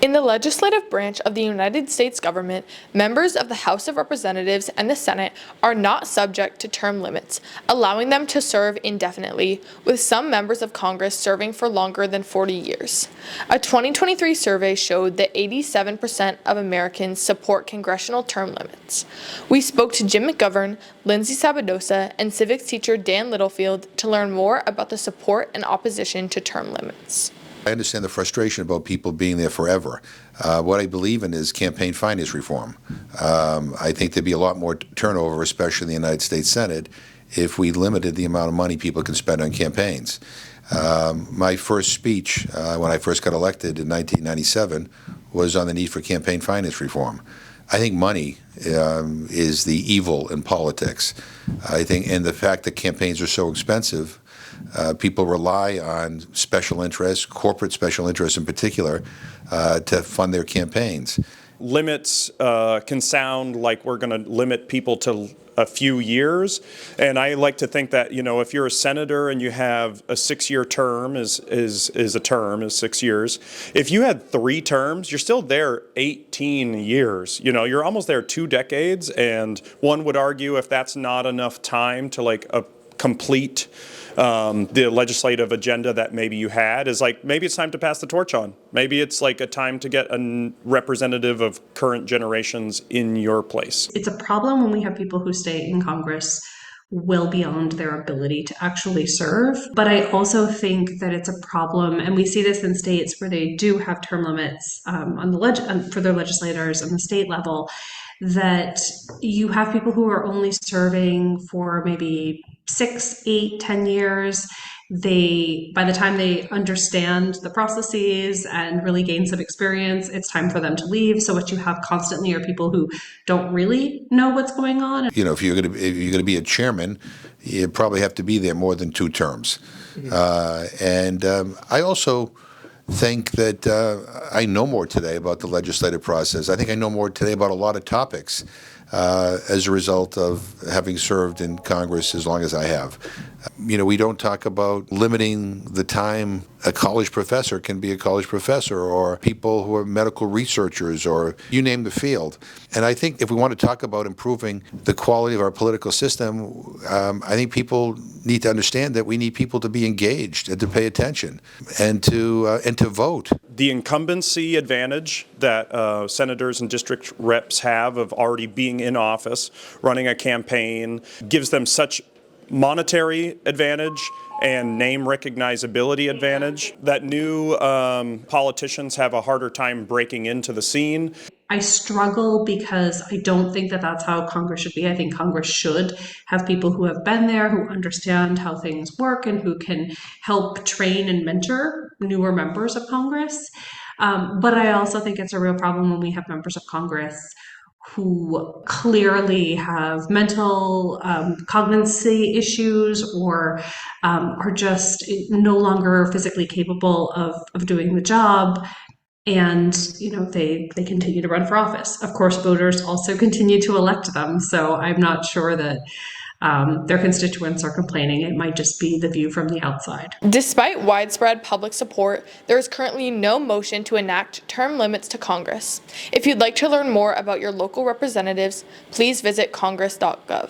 In the legislative branch of the United States government, members of the House of Representatives and the Senate are not subject to term limits, allowing them to serve indefinitely, with some members of Congress serving for longer than 40 years. A 2023 survey showed that 87% of Americans support congressional term limits. We spoke to Jim McGovern, Lindsey Sabadosa, and civics teacher Dan Littlefield to learn more about the support and opposition to term limits. I understand the frustration about people being there forever. What I believe in is campaign finance reform. I think there'd be a lot more turnover, especially in the United States Senate, if we limited the amount of money people can spend on campaigns. My first speech when I first got elected in 1997 was on the need for campaign finance reform. I think money is the evil in politics. I think, and the fact that campaigns are so expensive, people rely on special interests, corporate special interests in particular, to fund their campaigns. Limits can sound like we're going to limit people to a few years, and I like to think that, you know, if you're a senator and you have a 6-year term is 6 years. If you had 3 terms, you're still there 18 years. You know, you're almost there 2 decades, and one would argue if that's not enough time to complete the legislative agenda that maybe you had, is like, maybe it's time to pass the torch on. Maybe it's like a time to get a representative of current generations in your place. It's a problem when we have people who stay in Congress well beyond their ability to actually serve. But I also think that it's a problem, and we see this in states where they do have term limits for their legislators on the state level, that you have people who are only serving for maybe 6, 8, 10 years. By the time they understand the processes and really gain some experience, it's time for them to leave. So what you have constantly are people who don't really know what's going on. You know, if you're going to be a chairman, you probably have to be there more than 2 terms. Mm-hmm. I also think that I know more today about the legislative process. I think I know more today about a lot of topics as a result of having served in Congress as long as I have. You know, we don't talk about limiting the time a college professor can be a college professor, or people who are medical researchers, or you name the field. And I think if we want to talk about improving the quality of our political system, I think people need to understand that we need people to be engaged and to pay attention and to vote. The incumbency advantage that senators and district reps have of already being in office, running a campaign, gives them such monetary advantage and name recognizability advantage that new politicians have a harder time breaking into the scene. I struggle because I don't think that that's how Congress should be. I think Congress should have people who have been there, who understand how things work, and who can help train and mentor newer members of Congress. But I also think it's a real problem when we have members of Congress who clearly have mental cognitive issues, or are just no longer physically capable of doing the job. And, you know, they continue to run for office. Of course, voters also continue to elect them. So I'm not sure that their constituents are complaining. It might just be the view from the outside. Despite widespread public support, there is currently no motion to enact term limits to Congress. If you'd like to learn more about your local representatives, please visit congress.gov.